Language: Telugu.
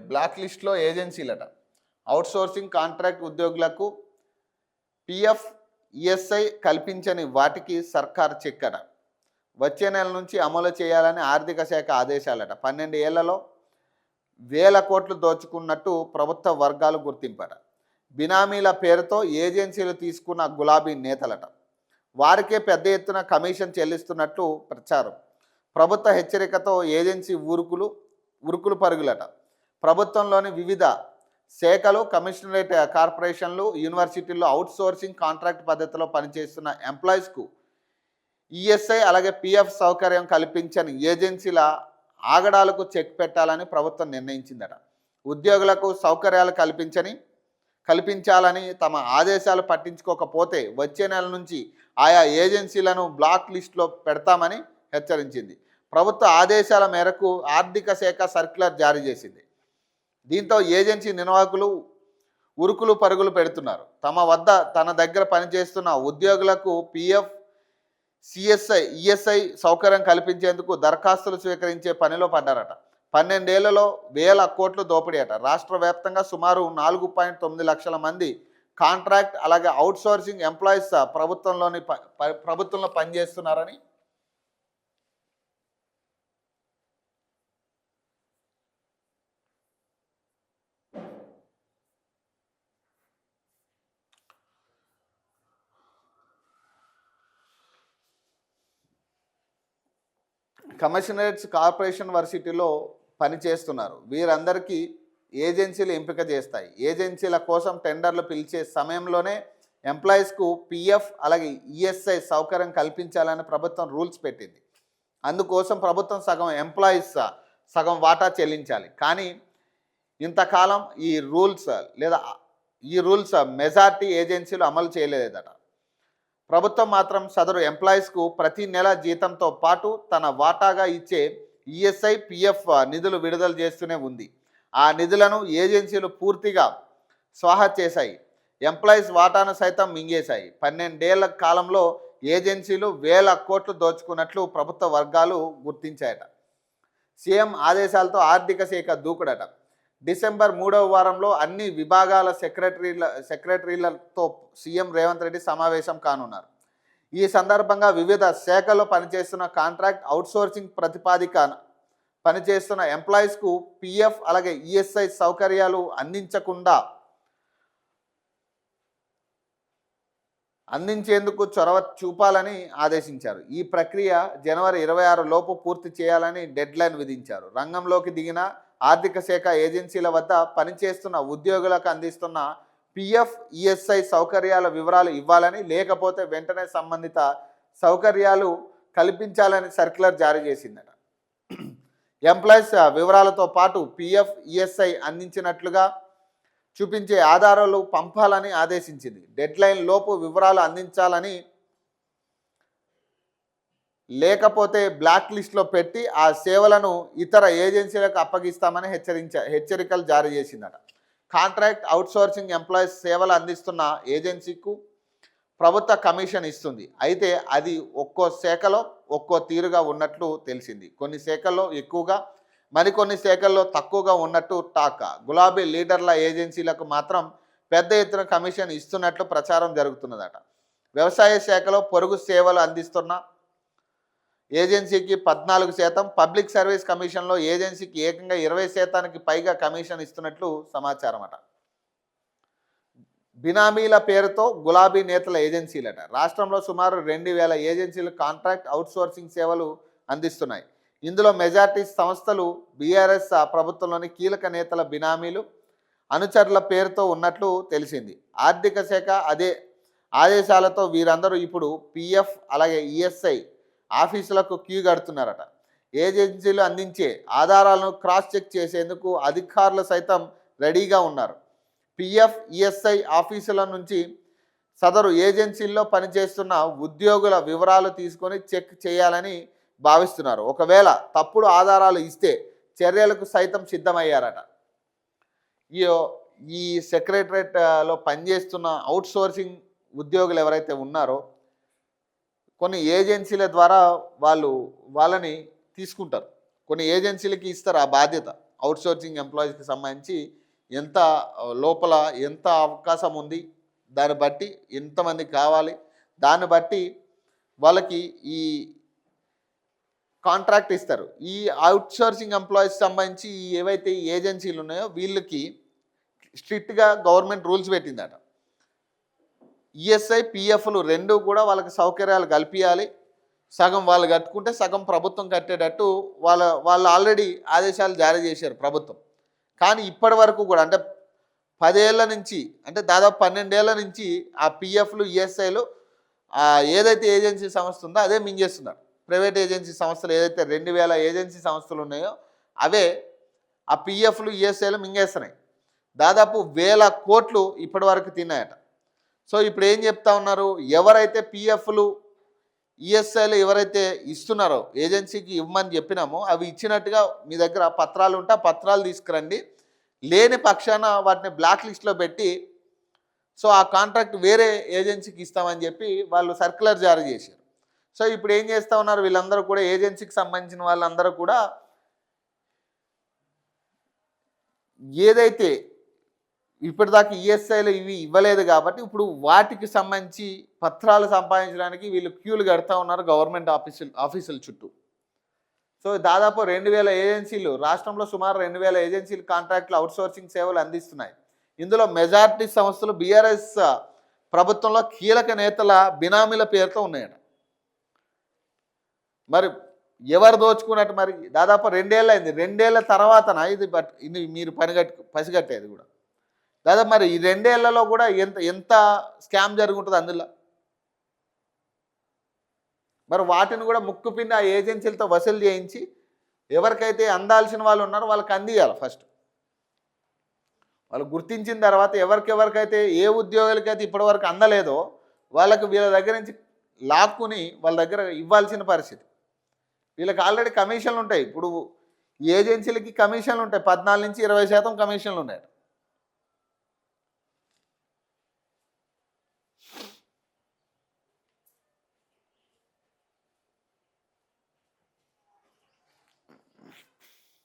బ్లాక్ లిస్ట్లో ఏజెన్సీలట. అవుట్సోర్సింగ్ కాంట్రాక్ట్ ఉద్యోగులకు పిఎఫ్ ఈఎస్ఐ కల్పించని వాటికి సర్కార్ చెక్కట. వచ్చే నెల నుంచి అమలు చేయాలని ఆర్థిక శాఖ ఆదేశాలట. 12 ఏళ్లలో వేల కోట్లు దోచుకున్నట్టు ప్రభుత్వ వర్గాలు గుర్తింపట. బినామీల పేరుతో ఏజెన్సీలు తీసుకున్న గులాబీ నేతలట. వారికే పెద్ద ఎత్తున కమిషన్ చెల్లిస్తున్నట్లు ప్రచారం. ప్రభుత్వ హెచ్చరికతో ఏజెన్సీ ఉరుకులు పరుగులట. ప్రభుత్వంలోని వివిధ శాఖలు, కమిషనరేట్ కార్పొరేషన్లు, యూనివర్సిటీల్లో అవుట్సోర్సింగ్ కాంట్రాక్ట్ పద్ధతిలో పనిచేస్తున్న ఎంప్లాయీస్కు ఈఎస్ఐ అలాగే పిఎఫ్ సౌకర్యం కల్పించని ఏజెన్సీల ఆగడాలకు చెక్ పెట్టాలని ప్రభుత్వం నిర్ణయించిందట. ఉద్యోగులకు సౌకర్యాలు కల్పించాలని తమ ఆదేశాలు పట్టించుకోకపోతే వచ్చే నెల నుంచి ఆయా ఏజెన్సీలను బ్లాక్ లిస్టులో పెడతామని హెచ్చరించింది. ప్రభుత్వ ఆదేశాల మేరకు ఆర్థిక శాఖ సర్క్యులర్ జారీ చేసింది. దీంతో ఏజెన్సీ నిర్వాహకులు ఉరుకులు పరుగులు పెడుతున్నారు. తన దగ్గర పనిచేస్తున్న ఉద్యోగులకు పిఎఫ్, సిఎస్ఐ, ఈఎస్ఐ సౌకర్యం కల్పించేందుకు దరఖాస్తులు స్వీకరించే పనిలో పడ్డారట. 12 ఏళ్లలో వేల కోట్లు దోపిడీ అట. రాష్ట్ర వ్యాప్తంగా సుమారు 4.9 లక్షల మంది కాంట్రాక్ట్ అలాగే అవుట్సోర్సింగ్ ఎంప్లాయీస్ ప్రభుత్వంలో పనిచేస్తున్నారని కమిషనరేట్స్, కార్పొరేషన్ వర్సిటీలో పనిచేస్తున్నారు. వీరందరికీ ఏజెన్సీలు ఎంపిక చేస్తాయి. ఏజెన్సీల కోసం టెండర్లు పిలిచే సమయంలోనే ఎంప్లాయీస్కు పిఎఫ్ అలాగే ఈఎస్ఐ సౌకర్యం కల్పించాలని ప్రభుత్వం రూల్స్ పెట్టింది. అందుకోసం ప్రభుత్వం సగం వాటా చెల్లించాలి. కానీ ఇంతకాలం ఈ రూల్స్ మెజార్టీ ఏజెన్సీలు అమలు చేయలేదట. ప్రభుత్వం మాత్రం సదరు ఎంప్లాయీస్కు ప్రతి నెల జీతంతో పాటు తన వాటాగా ఇచ్చే ఈఎస్ఐ, పిఎఫ్ నిధులు విడుదల చేస్తూనే ఉంది. ఆ నిధులను ఏజెన్సీలు పూర్తిగా స్వాహా చేశాయి. ఎంప్లాయీస్ వాటాను సైతం మింగేశాయి. 12 ఏళ్ల కాలంలో ఏజెన్సీలు వేల కోట్లు దోచుకున్నట్లు ప్రభుత్వ వర్గాలు గుర్తించాయట. సీఎం ఆదేశాలతో ఆర్థిక శాఖ దూకుడట. డిసెంబర్ 3వ వారంలో అన్ని విభాగాల సెక్రటరీలతో సీఎం రేవంత్ రెడ్డి సమావేశం కానున్నారు. ఈ సందర్భంగా వివిధ శాఖల్లో పనిచేస్తున్న కాంట్రాక్ట్ అవుట్సోర్సింగ్ ప్రతిపాదిక పనిచేస్తున్న ఎంప్లాయీస్కు పిఎఫ్ అలాగే ఈఎస్ఐ సౌకర్యాలు అందించేందుకు చొరవ చూపాలని ఆదేశించారు. ఈ ప్రక్రియ జనవరి 26 లోపు పూర్తి చేయాలని డెడ్లైన్ విధించారు. రంగంలోకి దిగిన ఆర్థిక శాఖ ఏజెన్సీల వద్ద పనిచేస్తున్న ఉద్యోగులకు అందిస్తున్న పిఎఫ్, ఈఎస్ఐ సౌకర్యాల వివరాలు ఇవ్వాలని, లేకపోతే వెంటనే సంబంధిత సౌకర్యాలు కల్పించాలని సర్క్యులర్ జారీ చేసిందట. ఎంప్లాయీస్ వివరాలతో పాటు పిఎఫ్, ఈఎస్ఐ అందించినట్లుగా చూపించే ఆధారాలు పంపాలని ఆదేశించింది. డెడ్లైన్ లోపు వివరాలు అందించాలని, లేకపోతే బ్లాక్ లిస్ట్లో పెట్టి ఆ సేవలను ఇతర ఏజెన్సీలకు అప్పగిస్తామని హెచ్చరికలు జారీ చేసిందట. కాంట్రాక్ట్ అవుట్సోర్సింగ్ ఎంప్లాయీస్ సేవలు అందిస్తున్న ఏజెన్సీకు ప్రభుత్వ కమిషన్ ఇస్తుంది. అయితే అది ఒక్కో శాఖలో ఒక్కో తీరుగా ఉన్నట్లు తెలిసింది. కొన్ని శాఖల్లో ఎక్కువగా, మరికొన్ని శాఖల్లో తక్కువగా ఉన్నట్టు టాక్. గులాబీ లీడర్ల ఏజెన్సీలకు మాత్రం పెద్ద ఎత్తున కమిషన్ ఇస్తున్నట్లు ప్రచారం జరుగుతున్నదట. వ్యవసాయ శాఖలో పొరుగు సేవలు అందిస్తున్న ఏజెన్సీకి 14%, పబ్లిక్ సర్వీస్ కమిషన్లో ఏజెన్సీకి ఏకంగా 20%కి పైగా కమిషన్ ఇస్తున్నట్లు సమాచారం అట. బినామీల పేరుతో గులాబీ నేతల ఏజెన్సీలట. రాష్ట్రంలో సుమారు 2000 ఏజెన్సీలు కాంట్రాక్ట్ అవుట్సోర్సింగ్ సేవలు అందిస్తున్నాయి. ఇందులో మెజార్టీ సంస్థలు బీఆర్ఎస్ ప్రభుత్వంలోని కీలక నేతల బినామీలు, అనుచరుల పేరుతో ఉన్నట్లు తెలిసింది. ఆర్థిక శాఖ ఆదేశాలతో వీరందరూ ఇప్పుడు పిఎఫ్ అలాగే ఈఎస్ఐ ఆఫీసులకు క్యూ కడుతున్నారట. ఏజెన్సీలు అందించే ఆధారాలను క్రాస్ చెక్ చేసేందుకు అధికారులు సైతం రెడీగా ఉన్నారు. పిఎఫ్, ఈఎస్ఐ ఆఫీసుల నుంచి సదరు ఏజెన్సీల్లో పనిచేస్తున్న ఉద్యోగుల వివరాలు తీసుకొని చెక్ చేయాలని భావిస్తున్నారు. ఒకవేళ తప్పుడు ఆధారాలు ఇస్తే చర్యలకు సైతం సిద్ధమయ్యారట. ఈ సెక్రటరేట్లో పనిచేస్తున్న అవుట్సోర్సింగ్ ఉద్యోగులు ఎవరైతే ఉన్నారో కొన్ని ఏజెన్సీల ద్వారా వాళ్ళని తీసుకుంటారు. కొన్ని ఏజెన్సీలకి ఇస్తారు ఆ బాధ్యత. అవుట్సోర్సింగ్ ఎంప్లాయీస్కి సంబంధించి ఎంత లోపల ఎంత అవకాశం ఉంది, దాన్ని బట్టి ఎంతమంది కావాలి, దాన్ని బట్టి వాళ్ళకి ఈ కాంట్రాక్ట్ ఇస్తారు. ఈ అవుట్సోర్సింగ్ ఎంప్లాయీస్ సంబంధించి ఏవైతే ఏజెన్సీలు ఉన్నాయో వీళ్ళకి స్ట్రిక్ట్గా గవర్నమెంట్ రూల్స్ పెట్టిందట. ఈఎస్ఐ పిఎఫ్లు రెండు కూడా వాళ్ళకి సౌకర్యాలు కల్పించాలి. సగం వాళ్ళు కట్టుకుంటే సగం ప్రభుత్వం కట్టేటట్టు వాళ్ళు ఆల్రెడీ ఆదేశాలు జారీ చేశారు ప్రభుత్వం. కానీ ఇప్పటి వరకు కూడా అంటే 10 ఏళ్ల నుంచి అంటే దాదాపు 12 ఏళ్ల నుంచి ఆ పిఎఫ్లు ఈఎస్ఐలు ఏదైతే ఏజెన్సీ సంస్థ ఉందో అదే మింగేస్తున్నారు. ప్రైవేట్ ఏజెన్సీ సంస్థలు ఏదైతే 2000 ఏజెన్సీ సంస్థలు ఉన్నాయో అవే ఆ పిఎఫ్లు ఈఎస్ఐలు మింగేస్తున్నాయి. దాదాపు 1000 కోట్లు ఇప్పటి వరకు తిన్నాయట. సో ఇప్పుడు ఏం చెప్తా ఉన్నారు, ఎవరైతే పిఎఫ్లు ఈఎస్ఐలు ఎవరైతే ఇస్తున్నారో ఏజెన్సీకి ఇవ్వమని చెప్పినామో అవి ఇచ్చినట్టుగా మీ దగ్గర పత్రాలు ఉంటే ఆ పత్రాలు తీసుకురండి, లేని పక్షాన వాటిని బ్లాక్ లిస్ట్లో పెట్టి సో ఆ కాంట్రాక్ట్ వేరే ఏజెన్సీకి ఇస్తామని చెప్పి వాళ్ళు సర్క్యులర్ జారీ చేశారు. సో ఇప్పుడు ఏం చేస్తూ ఉన్నారు వీళ్ళందరూ కూడా, ఏజెన్సీకి సంబంధించిన వాళ్ళందరూ కూడా ఏదైతే ఇప్పటిదాకా ఈఎస్ఐలు ఇవి ఇవ్వలేదు కాబట్టి ఇప్పుడు వాటికి సంబంధించి పత్రాలు సంపాదించడానికి వీళ్ళు క్యూలు కడతా ఉన్నారు గవర్నమెంట్ ఆఫీసుల చుట్టూ. సో దాదాపు 2000 ఏజెన్సీలు, రాష్ట్రంలో సుమారు 2000 ఏజెన్సీలు కాంట్రాక్టులు అవుట్సోర్సింగ్ సేవలు అందిస్తున్నాయి. ఇందులో మెజారిటీ సంస్థలు బీఆర్ఎస్ ప్రభుత్వంలో కీలక నేతల బినామీల పేరుతో ఉన్నాయట. మరి ఎవరు దోచుకున్నట్టు? మరి దాదాపు 2 ఏళ్ళు అయింది. 2 ఏళ్ల తర్వాతనా ఇది మీరు పసిగట్టేది కూడా. దాదాపు మరి ఈ 2 ఏళ్లలో కూడా ఎంత స్కామ్ జరుగుంటుంది అందులో. మరి వాటిని కూడా ముక్కుపిండి ఆ ఏజెన్సీలతో వసూలు చేయించి ఎవరికైతే అందాల్సిన వాళ్ళు ఉన్నారో వాళ్ళకి అందియాలి. ఫస్ట్ వాళ్ళు గుర్తించిన తర్వాత ఎవరికెవరికైతే ఏ ఉద్యోగులకైతే ఇప్పటివరకు అందలేదో వాళ్ళకి వీళ్ళ దగ్గర నుంచి లాక్కుని వాళ్ళ దగ్గర ఇవ్వాల్సిన పరిస్థితి. వీళ్ళకి ఆల్రెడీ కమిషన్లు ఉంటాయి. ఇప్పుడు ఏజెన్సీలకి కమిషన్లు ఉంటాయి, 14 నుంచి 20% కమిషన్లు ఉన్నాయి.